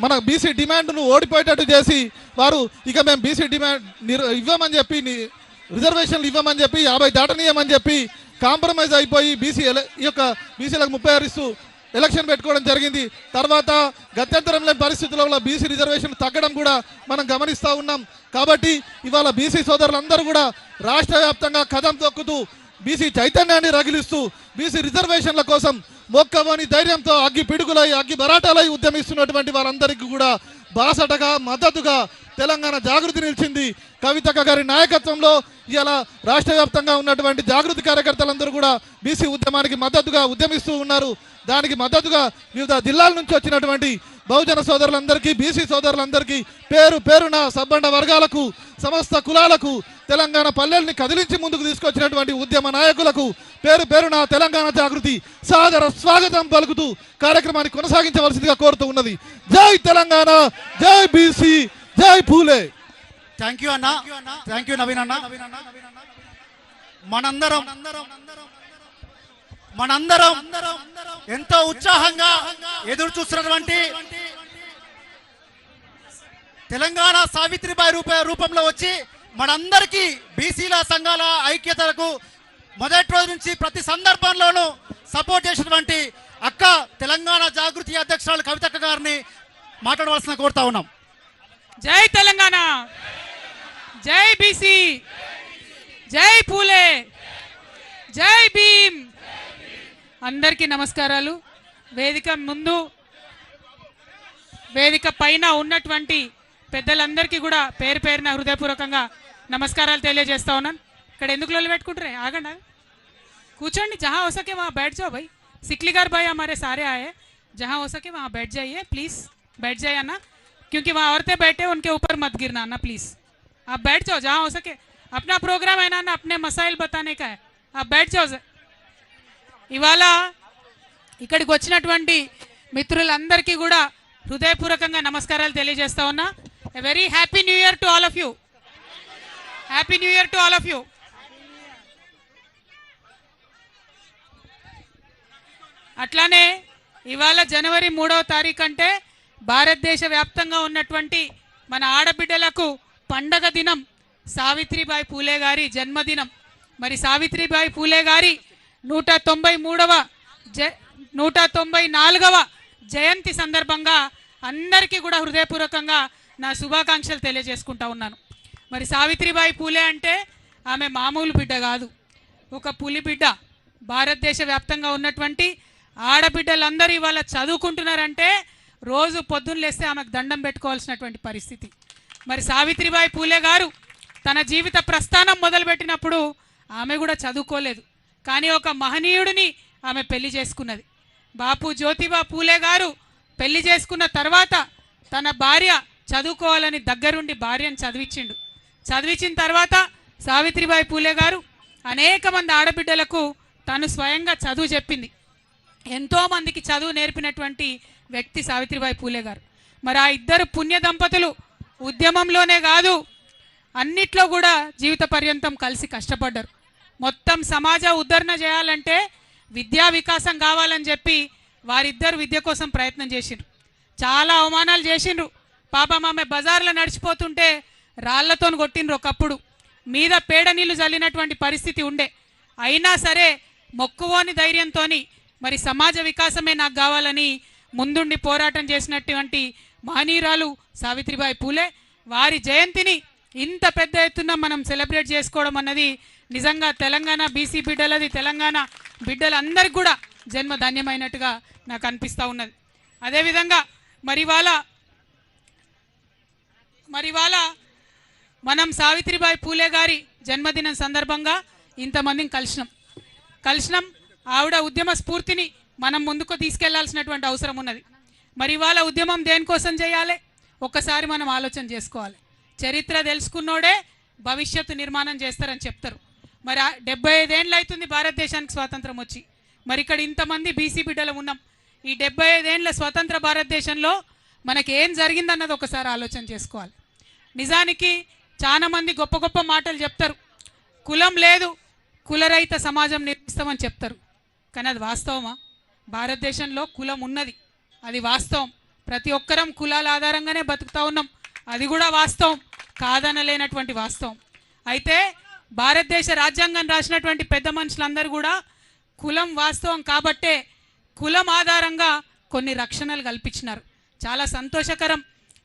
మన బీసీ డిమాండ్ను ఓడిపోయేటట్టు చేసి వారు ఇక మేము బీసీ డిమాండ్ ఇవ్వమని చెప్పి రిజర్వేషన్లు ఇవ్వమని చెప్పి 50 దాటనీయమని చెప్పి కాంప్రమైజ్ అయిపోయి ఈ యొక్క బీసీలకు 36 ఇస్తూ ఎలక్షన్ పెట్టుకోవడం జరిగింది. తర్వాత గత్యంతరం లేని పరిస్థితుల్లో బీసీ రిజర్వేషన్ తగ్గడం కూడా మనం గమనిస్తూ ఉన్నాం. కాబట్టి ఇవాళ బీసీ సోదరులందరూ కూడా రాష్ట్ర వ్యాప్తంగా కదం తొక్కుతూ బీసీ చైతన్యాన్ని రగిలిస్తూ బీసీ రిజర్వేషన్ల కోసం మొక్కవని ధైర్యంతో అగ్గి పిడుగులై అగ్గి బరాటాలై ఉద్యమిస్తున్నటువంటి వారందరికీ కూడా బాసటగా మద్దతుగా తెలంగాణ జాగృతి నిలిచింది. కవితక్క గారి నాయకత్వంలో ఇలా రాష్ట్ర వ్యాప్తంగా ఉన్నటువంటి జాగృతి కార్యకర్తలందరూ కూడా బీసీ ఉద్యమానికి మద్దతుగా ఉద్యమిస్తూ ఉన్నారు. దానికి మద్దతుగా వివిధ జిల్లాల నుంచి వచ్చినటువంటి బహుజన సోదరులందరికీ బీసీ సోదరులందరికీ పేరు పేరున సబ్బండ వర్గాలకు సమస్త కులాలకు తెలంగాణ పల్లెల్ని కదిలించి ముందుకు తీసుకొచ్చినటువంటి ఉద్యమ నాయకులకు పేరు పేరున తెలంగాణ జాగృతి సాదర స్వాగతం పలుకుతూ కార్యక్రమాన్ని కొనసాగించవలసిందిగా కోరుతూ ఉన్నది. జై తెలంగాణ, జై బీసీ, జై పూలే. థ్యాంక్ యూ అన్న, థ్యాంక్ యూ నవీన్ అన్న. మనందరం ఎంతో ఉత్సాహంగా ఎదురు చూస్తున్నటువంటి తెలంగాణ సావిత్రిబాయి రూపంలో వచ్చి మనందరికీ బీసీల సంఘాల ఐక్యతలకు మొదటి రోజు నుంచి ప్రతి సందర్భంలోనూ సపోర్ట్ చేసినటువంటి అక్క తెలంగాణ జాగృతి అధ్యక్షురాలు కవితక్క గారిని మాట్లాడవలసిన కోరుతా ఉన్నాం. జై తెలంగాణ, జై బీసీ, జై పూలే, జై భీమ్. అందరికీ నమస్కారాలు. వేదిక పైన ఉన్నటువంటి పెద్దలందరికీ కూడా పేరు పేరున హృదయపూర్వకంగా నమస్కారాలు తెలియజేస్తా ఉన్నాను. ఇక్కడ ఎందుకు లొల్లి పెట్టుకుంటారే? ఆగండి, కూర్చోండి. जहाँ हो सके वहाँ बैठ जाओ भाई. सिकलीगर भाई हमारे सारे आए, जहाँ हो सके वहाँ बैठ जाइए प्लीज़. बैठ जाइए ना, क्योंकि वहाँ औरतें बैठे उनके ऊपर मत गिरना ना प्लीज़. आप बैठ जाओ जहाँ हो सके. अपना प्रोग्राम है ना, अपने मसाइल बताने का है. आप बैठ जाओ. ఇవాళ ఇక్కడికి వచ్చినటువంటి మిత్రులందరికీ కూడా హృదయపూర్వకంగా నమస్కారాలు తెలియజేస్తా ఉన్నా. A very happy new year to all of you. Happy new year to all of you. అట్లానే ఇవాళ జనవరి 3వ తారీఖు అంటే భారతదేశ వ్యాప్తంగా ఉన్నటువంటి మన ఆడబిడ్డలకు పండగ దినం. సావిత్రిబాయి పూలే గారి జన్మదినం. మరి సావిత్రిబాయి పూలే గారి 194వ జయంతి సందర్భంగా అందరికీ కూడా హృదయపూర్వకంగా నా శుభాకాంక్షలు తెలియజేసుకుంటా ఉన్నాను. మరి సావిత్రిబాయి పూలే అంటే ఆమె మామూలు బిడ్డ కాదు, ఒక పులి బిడ్డ. భారతదేశ వ్యాప్తంగా ఉన్నటువంటి ఆడబిడ్డలందరూ ఇవాళ చదువుకుంటున్నారంటే రోజు పొద్దున్న లేస్తే ఆమెకు దండం పెట్టుకోవాల్సినటువంటి పరిస్థితి. మరి సావిత్రిబాయి పూలే గారు తన జీవిత ప్రస్థానం మొదలుపెట్టినప్పుడు ఆమె కూడా చదువుకోలేదు, కానీ ఒక మహనీయుడిని ఆమె పెళ్లి చేసుకున్నది. బాపు జ్యోతిబా పూలే గారు పెళ్లి చేసుకున్న తర్వాత తన భార్య చదువుకోవాలని దగ్గరుండి భార్యను చదివించిన తర్వాత సావిత్రిబాయి పూలే గారు అనేక మంది ఆడబిడ్డలకు తను స్వయంగా చదువు చెప్పింది. ఎంతోమందికి చదువు నేర్పినటువంటి వ్యక్తి సావిత్రిబాయి పూలే గారు. మరి ఆ ఇద్దరు పుణ్య దంపతులు ఉద్యమంలోనే కాదు అన్నిట్లో కూడా జీవిత పర్యంతం కలిసి కష్టపడ్డారు. మొత్తం సమాజ ఉద్ధరణ చేయాలంటే విద్యా వికాసం కావాలని చెప్పి వారిద్దరు విద్య కోసం ప్రయత్నం చేసిండ్రు. చాలా అవమానాలు చేసిండ్రు. పాపం ఆమె బజార్లో నడిచిపోతుంటే రాళ్లతో కొట్టిండ్రు. ఒకప్పుడు మీద పేడ నీళ్లు చల్లినటువంటి పరిస్థితి ఉండే. అయినా సరే మొక్కువోని ధైర్యంతో మరి సమాజ వికాసమే నాకు కావాలని ముందుండి పోరాటం చేసినటువంటి మహనీయురాలు సావిత్రిబాయి పూలే. వారి జయంతిని ఇంత పెద్ద ఎత్తున మనం సెలబ్రేట్ చేసుకోవడం అన్నది నిజంగా తెలంగాణ బీసీ బిడ్డలది, తెలంగాణ బిడ్డలందరికీ కూడా జన్మ ధన్యమైనట్టుగా నాకు అనిపిస్తూ ఉన్నది. అదేవిధంగా మరివాళ మనం సావిత్రిబాయి పూలే గారి జన్మదినం సందర్భంగా ఇంతమందిని కలిసినాం. ఆవిడ ఉద్యమ స్ఫూర్తిని మనం ముందుకు తీసుకెళ్లాల్సినటువంటి అవసరం ఉన్నది. మరి ఇవాళ ఉద్యమం దేనికోసం చేయాలి ఒక్కసారి మనం ఆలోచన చేసుకోవాలి. చరిత్ర తెలుసుకున్నోడే భవిష్యత్తు నిర్మాణం చేస్తారని చెప్తారు. మరి 75 ఏళ్ళు అవుతుంది భారతదేశానికి స్వాతంత్రం వచ్చి. మరి ఇక్కడ ఇంతమంది బీసీ బిడ్డలు ఉన్నాం. ఈ 75 ఏళ్ళ స్వతంత్ర భారతదేశంలో మనకి ఏం జరిగిందన్నది ఒకసారి ఆలోచన చేసుకోవాలి. నిజానికి చాలా మంది గొప్ప గొప్ప మాటలు చెప్తారు. కులం లేదు, కులరహిత సమాజం నిర్మిస్తామని చెప్తారు. కానీ అది వాస్తవమా? భారతదేశంలో కులం ఉన్నది, అది వాస్తవం. ప్రతి ఒక్కరం కులాల ఆధారంగానే బతుకుతా ఉన్నాం, అది కూడా వాస్తవం, కాదనలేనటువంటి వాస్తవం. అయితే భారతదేశ రాజ్యాంగం రాసినటువంటి పెద్ద మనుషులందరూ కూడా కులం వాస్తవం కాబట్టే కులం ఆధారంగా కొన్ని రక్షణలు కల్పించినారు. చాలా సంతోషకరం.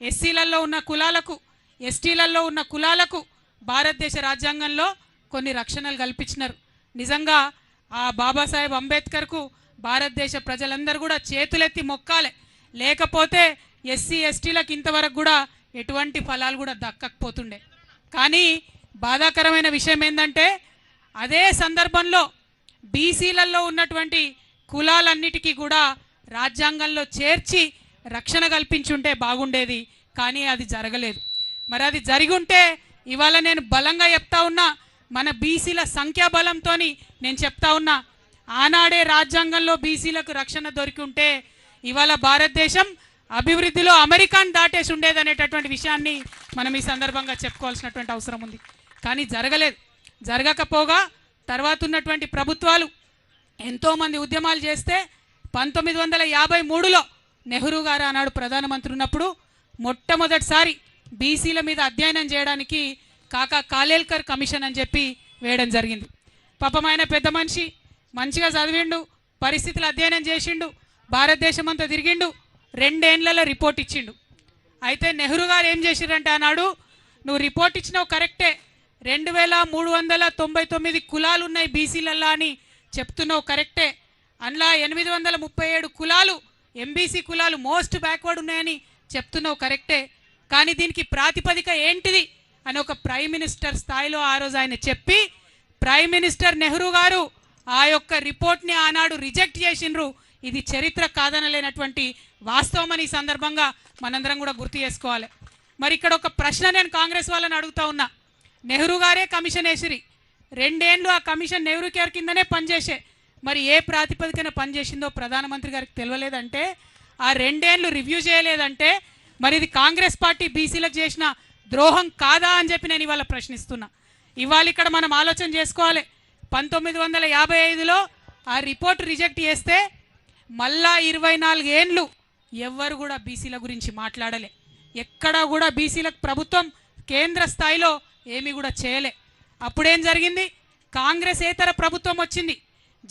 ఎస్సీలలో ఉన్న కులాలకు, ఎస్టీలలో ఉన్న కులాలకు భారతదేశ రాజ్యాంగంలో కొన్ని రక్షణలు కల్పించినారు. నిజంగా ఆ బాబాసాహెబ్ అంబేద్కర్కు భారతదేశ ప్రజలందరూ కూడా చేతులెత్తి మొక్కాలి. లేకపోతే ఎస్సీ ఎస్టీలకు ఇంతవరకు కూడా ఎటువంటి ఫలాలు కూడా దక్కకపోతుండే. కానీ బాధాకరమైన విషయం ఏంటంటే అదే సందర్భంలో బీసీలలో ఉన్నటువంటి కులాలన్నిటికీ కూడా రాజ్యాంగంలో చేర్చి రక్షణ కల్పించుంటే బాగుండేది. కానీ అది జరగలేదు. మరి అది జరిగి ఉంటే ఇవాళ నేను బలంగా చెప్తా ఉన్నా, మన బీసీల సంఖ్యాబలంతో నేను చెప్తా ఉన్నా, ఆనాడే రాజ్యాంగంలో బీసీలకు రక్షణ దొరికి ఉంటే ఇవాళ భారతదేశం అభివృద్ధిలో అమెరికాను దాటేసి ఉండేది అనేటటువంటి విషయాన్ని మనం ఈ సందర్భంగా చెప్పుకోవాల్సినటువంటి అవసరం ఉంది. కానీ జరగలేదు. జరగకపోగా తర్వాత ఉన్నటువంటి ప్రభుత్వాలు ఎంతోమంది ఉద్యమాలు చేస్తే 1953లో నెహ్రూ గారు ఆనాడు ప్రధానమంత్రి ఉన్నప్పుడు మొట్టమొదటిసారి బీసీల మీద అధ్యయనం చేయడానికి కాకా కాలేల్కర్ కమిషన్ అని చెప్పి వేయడం జరిగింది. పాపం ఆయన పెద్ద మనిషి, మంచిగా చదివిండు, పరిస్థితులు అధ్యయనం చేసిండు, భారతదేశం అంతా తిరిగిండు, 2 ఏళ్లలో రిపోర్ట్ ఇచ్చిండు. అయితే నెహ్రూ గారు ఏం చేసిరంటే ఆనాడు, నువ్వు రిపోర్ట్ ఇచ్చినావు కరెక్టే, 2399 కులాలు ఉన్నాయి బీసీలల్లో అని చెప్తున్నావు కరెక్టే, అందులో 837 కులాలు ఎంబీసీ కులాలు మోస్ట్ బ్యాక్వర్డ్ ఉన్నాయని చెప్తున్నావు కరెక్టే, కానీ దీనికి ప్రాతిపదిక ఏంటిది అని ఒక ప్రైమ్ మినిస్టర్ స్థాయిలో ఆ రోజు ఆయన చెప్పి, ప్రైమ్ మినిస్టర్ నెహ్రూ గారు ఆ యొక్క రిపోర్ట్ని ఆనాడు రిజెక్ట్ చేసిండ్రు. ఇది చరిత్ర కాదనలేనటువంటి వాస్తవం అని ఈ సందర్భంగా మనందరం కూడా గుర్తు చేసుకోవాలి. మరి ఇక్కడ ఒక ప్రశ్న నేను కాంగ్రెస్ వాళ్ళని అడుగుతా ఉన్నా. నెహ్రూ గారే కమిషన్ వేసిరి, 2 ఏళ్ళు ఆ కమిషన్ నెహ్రూ కేర్ కిందనే పనిచేసే, మరి ఏ ప్రాతిపదికన పనిచేసిందో ప్రధానమంత్రి గారికి తెలియలేదంటే, ఆ 2 ఏళ్ళు రివ్యూ చేయలేదంటే మరి ఇది కాంగ్రెస్ పార్టీ బీసీలకు చేసిన ద్రోహం కాదా అని చెప్పి నేను ఇవాళ ప్రశ్నిస్తున్నా. ఇవాళ ఇక్కడ మనం ఆలోచన చేసుకోవాలి. 1955లో ఆ రిపోర్ట్ రిజెక్ట్ చేస్తే మళ్ళా 24 ఏళ్ళు ఎవ్వరు కూడా బీసీల గురించి మాట్లాడలే. ఎక్కడా కూడా బీసీలకు ప్రభుత్వం కేంద్ర స్థాయిలో ఏమీ కూడా చేయలే. అప్పుడేం జరిగింది, కాంగ్రెస్ ఏతర ప్రభుత్వం వచ్చింది.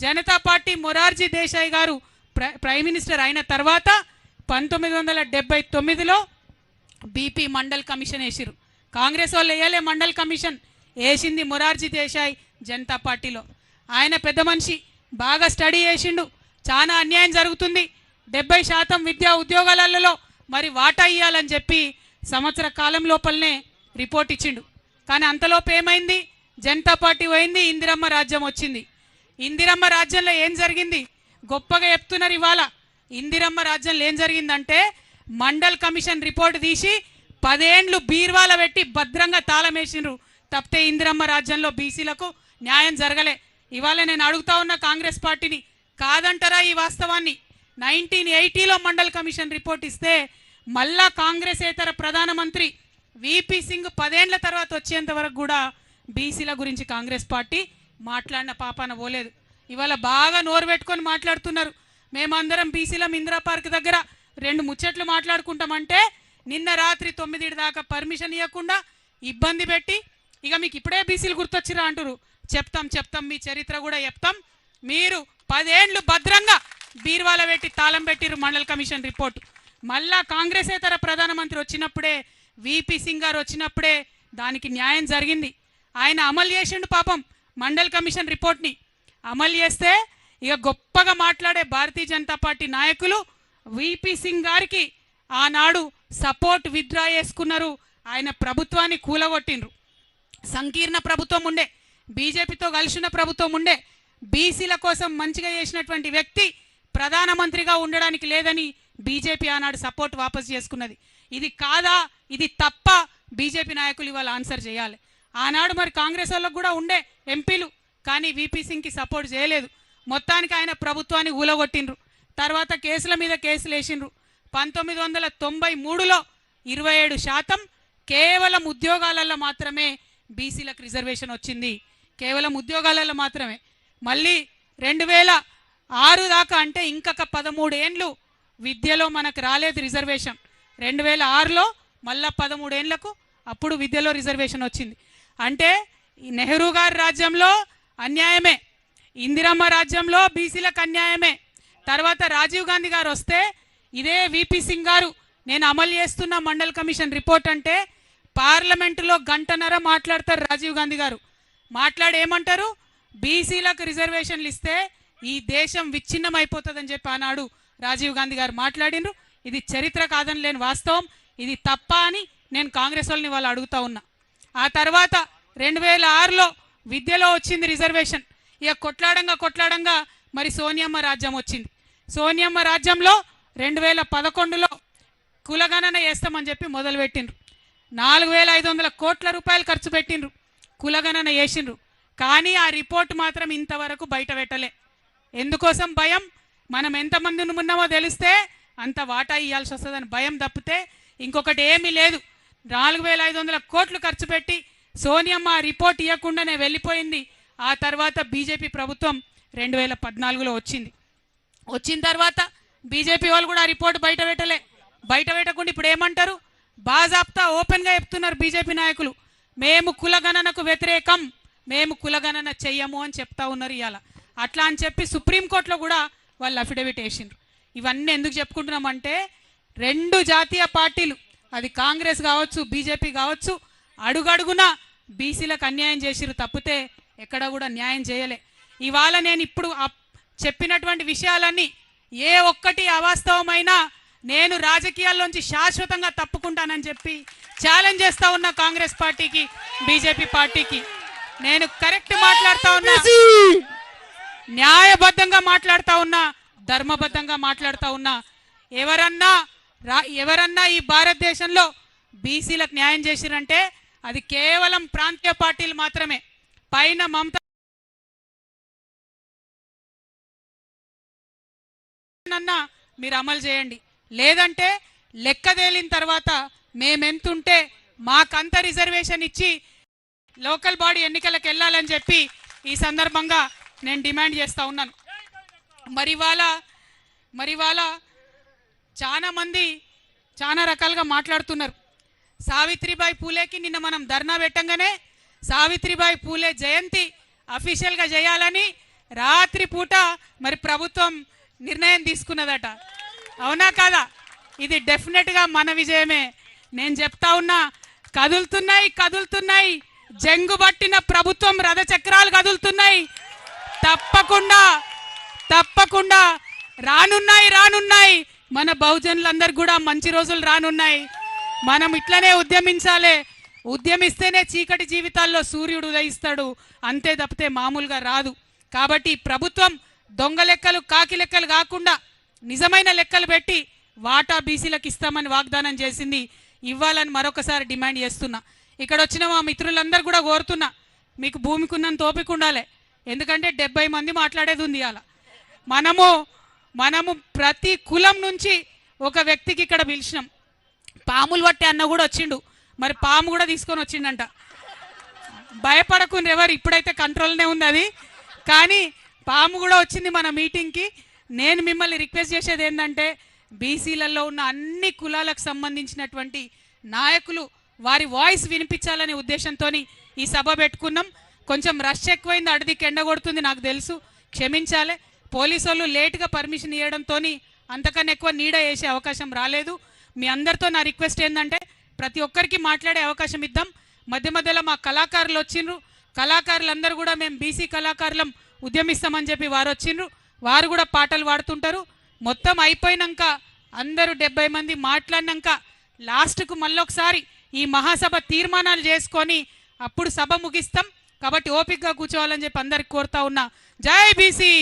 జనతా పార్టీ మొరార్జీ దేశాయ్ గారు ప్రైమ్ మినిస్టర్ అయిన తర్వాత 1979లో బీపీ మండల్ కమిషన్ వేసిరు. కాంగ్రెస్ వాళ్ళు వేయలే మండల్ కమిషన్, వేసింది మొరార్జీ దేశాయ్ జనతా పార్టీలో. ఆయన పెద్ద మనిషి, బాగా స్టడీ చేసిండు, చాలా అన్యాయం జరుగుతుంది, 70% విద్యా ఉద్యోగాలలో మరి వాటా ఇవ్వాలని చెప్పి సంవత్సర కాలం లోపలనే రిపోర్ట్ ఇచ్చిండు. కానీ అంతలోపు ఏమైంది, జనతా పార్టీ పోయింది, ఇందిరమ్మ రాజ్యం వచ్చింది. ఇందిరమ్మ రాజ్యంలో ఏం జరిగింది గొప్పగా చెప్తున్నారు ఇవాళ. ఇందిరమ్మ రాజ్యంలో ఏం జరిగిందంటే మండల్ కమిషన్ రిపోర్ట్ తీసి 10 ఏళ్ళు బీర్వాల పెట్టి భద్రంగా తాళం వేసిండ్రు. తప్పితే ఇందిరమ్మ రాజ్యంలో బీసీలకు న్యాయం జరగలే. ఇవాళ నేను అడుగుతా ఉన్న కాంగ్రెస్ పార్టీని, కాదంటారా ఈ వాస్తవాన్ని? 1980లో మండల్ కమిషన్ రిపోర్ట్ ఇస్తే మళ్ళా కాంగ్రెస్ ఏతర ప్రధానమంత్రి విపి సింగ్ 10 ఏళ్ల తర్వాత వచ్చేంత వరకు కూడా బీసీల గురించి కాంగ్రెస్ పార్టీ మాట్లాడిన పాపాన పోలేదు. ఇవాళ బాగా నోరు పెట్టుకొని మాట్లాడుతున్నారు. మేమందరం బీసీలం ఇందిరా పార్క్ దగ్గర 2 ముచ్చట్లు మాట్లాడుకుంటామంటే నిన్న రాత్రి 9 దాకా పర్మిషన్ ఇవ్వకుండా ఇబ్బంది పెట్టి, ఇక మీకు ఇప్పుడే బీసీలు గుర్తొచ్చిరా అంటారు. చెప్తాం మీ చరిత్ర కూడా చెప్తాం. మీరు 10 ఏళ్ళు భద్రంగా బీర్వాల పెట్టి తాళం పెట్టిరు మండల్ కమిషన్ రిపోర్టు. మళ్ళా కాంగ్రెస్ ఏతర ప్రధానమంత్రి వచ్చినప్పుడే, విపి సింగ్ గారు వచ్చినప్పుడే దానికి న్యాయం జరిగింది. ఆయన అమలు చేసిండు పాపం మండల్ కమిషన్ రిపోర్ట్ని. అమలు చేస్తే ఇక గొప్పగా మాట్లాడే భారతీయ జనతా పార్టీ నాయకులు విపి సింగ్ గారికి ఆనాడు సపోర్ట్ విత్డ్రా చేసుకున్నారు. ఆయన ప్రభుత్వాన్ని కూలగొట్టిండ్రు. సంకీర్ణ ప్రభుత్వం ఉండే, బీజేపీతో కలిసిన ప్రభుత్వం ఉండే, బీసీల కోసం మంచిగా చేసినటువంటి వ్యక్తి ప్రధానమంత్రిగా ఉండడానికి లేదని బీజేపీ ఆనాడు సపోర్ట్ వాపసు చేసుకున్నది. ఇది కాదా, ఇది తప్ప బీజేపీ నాయకులు ఇవాళ ఆన్సర్ చేయాలి. ఆనాడు మరి కాంగ్రెస్ వాళ్ళకు కూడా ఉండే ఎంపీలు, కానీ విపి సింగ్కి సపోర్ట్ చేయలేదు. మొత్తానికి ఆయన ప్రభుత్వాన్ని ఊలగొట్టిండ్రు. తర్వాత కేసుల మీద కేసులు వేసిండ్రు. 1993లో 27% కేవలం ఉద్యోగాలలో మాత్రమే బీసీలకు రిజర్వేషన్ వచ్చింది, కేవలం ఉద్యోగాలలో మాత్రమే. మళ్ళీ 2006 దాకా అంటే ఇంకొక 13 ఏళ్ళు విద్యలో మనకు రాలేదు రిజర్వేషన్. 2006లో మళ్ళా 13 ఏళ్లకు అప్పుడు విద్యలో రిజర్వేషన్ వచ్చింది. అంటే ఈ నెహ్రూ గారి రాజ్యంలో అన్యాయమే, ఇందిరమ్మ రాజ్యంలో బీసీలకు అన్యాయమే. తర్వాత రాజీవ్ గాంధీ గారు వస్తే ఇదే విపి సింగ్ గారు నేను అమలు చేస్తున్న మండల్ కమిషన్ రిపోర్ట్ అంటే పార్లమెంటులో గంటన్నర మాట్లాడతారు రాజీవ్ గాంధీ గారు. మాట్లాడి ఏమంటారు, బీసీలకు రిజర్వేషన్లు ఇస్తే ఈ దేశం విచ్ఛిన్నం అయిపోతుందని చెప్పి ఆనాడు రాజీవ్ గాంధీ గారు మాట్లాడినరు. ఇది చరిత్ర కాదని లేని వాస్తవం, ఇది తప్ప అని నేను కాంగ్రెస్ వాళ్ళని వాళ్ళు అడుగుతా ఉన్నా. ఆ తర్వాత 2006లో విద్యలో వచ్చింది రిజర్వేషన్. ఇక కొట్లాడంగా మరి సోనియమ్మ రాజ్యం వచ్చింది. సోనియమ్మ రాజ్యంలో 2011లో కులగణన చేస్తామని చెప్పి మొదలుపెట్టిండ్రు. 4500 కోట్ల రూపాయలు ఖర్చు పెట్టిండ్రు, కులగణన చేసిండ్రు. కానీ ఆ రిపోర్ట్ మాత్రం ఇంతవరకు బయట పెట్టలే. ఎందుకోసం భయం, మనం ఎంతమంది ఉన్నామో తెలిస్తే అంత వాటా ఇవ్వాల్సి వస్తుందని భయం తప్పితే ఇంకొకటి ఏమీ లేదు. 4500 కోట్లు ఖర్చు పెట్టి సోనియమ్మ రిపోర్ట్ ఇవ్వకుండానే వెళ్ళిపోయింది. ఆ తర్వాత బీజేపీ ప్రభుత్వం 2014లో వచ్చింది. వచ్చిన తర్వాత బీజేపీ వాళ్ళు కూడా ఆ రిపోర్ట్ బయట పెట్టలే. బయట పెట్టకుండా ఇప్పుడు ఏమంటారు, బాజాప్తా ఓపెన్గా చెప్తున్నారు బీజేపీ నాయకులు, మేము కులగణనకు వ్యతిరేకం, మేము కులగణన చెయ్యము అని చెప్తా ఉన్నారు ఇవాళ. అట్లా అని చెప్పి సుప్రీంకోర్టులో కూడా వాళ్ళు అఫిడవిట్ వేసిండ్రు. ఇవన్నీ ఎందుకు చెప్పుకుంటున్నామంటే 2 జాతీయ పార్టీలు, అది కాంగ్రెస్ కావచ్చు బీజేపీ కావచ్చు, అడుగడుగునా బీసీలకు అన్యాయం చేసిరు తప్పితే ఎక్కడ కూడా న్యాయం చేయలే. ఇవాళ నేను ఇప్పుడు చెప్పినటువంటి విషయాలన్నీ ఏ ఒక్కటి అవాస్తవమైనా నేను రాజకీయాల్లోంచి శాశ్వతంగా తప్పుకుంటానని చెప్పి ఛాలెంజ్ చేస్తా ఉన్నా కాంగ్రెస్ పార్టీకి, బీజేపీ పార్టీకి. నేను కరెక్ట్ మాట్లాడుతా ఉన్నా, న్యాయబద్ధంగా మాట్లాడుతా ఉన్నా, ధర్మబద్ధంగా మాట్లాడుతా ఉన్నా. ఎవరన్నా ఈ భారతదేశంలో బీసీలకు న్యాయం చేసిరంటే అది కేవలం ప్రాంతీయ పార్టీలు మాత్రమే. పైన మమతా మీరు అమలు చేయండి, లేదంటే లెక్క తేలిన తర్వాత మేమెంతుంటే మాకంత రిజర్వేషన్ ఇచ్చి లోకల్ బాడీ ఎన్నికలకు వెళ్ళాలని చెప్పి ఈ సందర్భంగా నేను డిమాండ్ చేస్తూ ఉన్నాను. మరి వాళ్ళ చాలా మంది చాలా రకాలుగా మాట్లాడుతున్నారు. సావిత్రిబాయి పూలేకి నిన్న మనం ధర్నా పెట్టంగానే సావిత్రిబాయి పూలే జయంతి అఫీషియల్గా చేయాలని రాత్రి పూట మరి ప్రభుత్వం నిర్ణయం తీసుకున్నదట. అవునా కాదా? ఇది డెఫినెట్గా మన విజయమే. నేను చెప్తా ఉన్నా, కదులుతున్నాయి జంగు పట్టిన ప్రభుత్వం రథచక్రాలు కదులుతున్నాయి. తప్పకుండా రానున్నాయి మన బహుజనులందరూ కూడా మంచి రోజులు రానున్నాయి. మనం ఇట్లనే ఉద్యమించాలి. ఉద్యమిస్తేనే చీకటి జీవితాల్లో సూర్యుడు ఉదయిస్తాడు, అంతే తప్పితే మామూలుగా రాదు. కాబట్టి ప్రభుత్వం దొంగ లెక్కలు కాకి లెక్కలు కాకుండా నిజమైన లెక్కలు పెట్టి వాటా బీసీలకు ఇస్తామని వాగ్దానం చేసింది. ఇవ్వాలని మరొకసారి డిమాండ్ చేస్తున్నా. ఇక్కడ వచ్చిన మా మిత్రులందరూ కూడా కోరుతున్నా, మీకు భూమికి ఉన్నంత ఓపిక ఉండాలి. ఎందుకంటే 70 మంది మాట్లాడేది ఉంది ఇవాళ. మనము ప్రతి కులం నుంచి ఒక వ్యక్తికి ఇక్కడ పిలిచినాం. పాములు పట్టే అన్న కూడా వచ్చిండు, మరి పాము కూడా తీసుకొని వచ్చిండంట. భయపడకుండా ఎవరు, ఇప్పుడైతే కంట్రోల్నే ఉంది అది, కానీ పాము కూడా వచ్చింది మన మీటింగ్కి. నేను మిమ్మల్ని రిక్వెస్ట్ చేసేది ఏంటంటే బీసీలలో ఉన్న అన్ని కులాలకు సంబంధించినటువంటి నాయకులు వారి వాయిస్ వినిపించాలనే ఉద్దేశంతో ఈ సభ పెట్టుకున్నాం. కొంచెం రష్ ఎక్కువైంది, అడిదికి ఎండ కొడుతుంది నాకు తెలుసు, క్షమించాలి. పోలీసు వాళ్ళు లేట్గా పర్మిషన్ ఇవ్వడంతో అంతకన్నా ఎక్కువ నీడ వేసే అవకాశం రాలేదు. మీ అందరితో నా రిక్వెస్ట్ ఏంటంటే ప్రతి ఒక్కరికి మాట్లాడే అవకాశం ఇద్దాం. మధ్యలో మా కళాకారులు వచ్చిండ్రు, కళాకారులందరూ కూడా మేము బీసీ కళాకారులం ఉద్యమిస్తామని చెప్పి వారు వచ్చిండ్రు, వారు కూడా పాటలు పాడుతుంటారు. మొత్తం అయిపోయినాక అందరూ 70 మంది మాట్లాడినాక లాస్ట్కు మళ్ళొకసారి ఈ మహాసభ తీర్మానాలు చేసుకొని అప్పుడు సభ ముగిస్తాం. కాబట్టి ఓపికగా కూర్చోవాలని చెప్పి అందరికి కోరుతా ఉన్నా. జై బీసీ,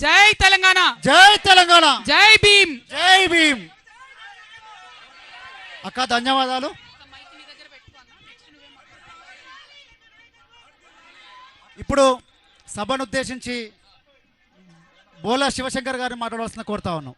జై తెలంగాణ, జై తెలంగాణ, జై భీమ్, జై భీమ్. అక్క ధన్యవాదాలు. ఇప్పుడు సభను ఉద్దేశించి బోలా శివశంకర్ గారిని మాట్లాడవలసిన కోరుతా ఉన్నాం.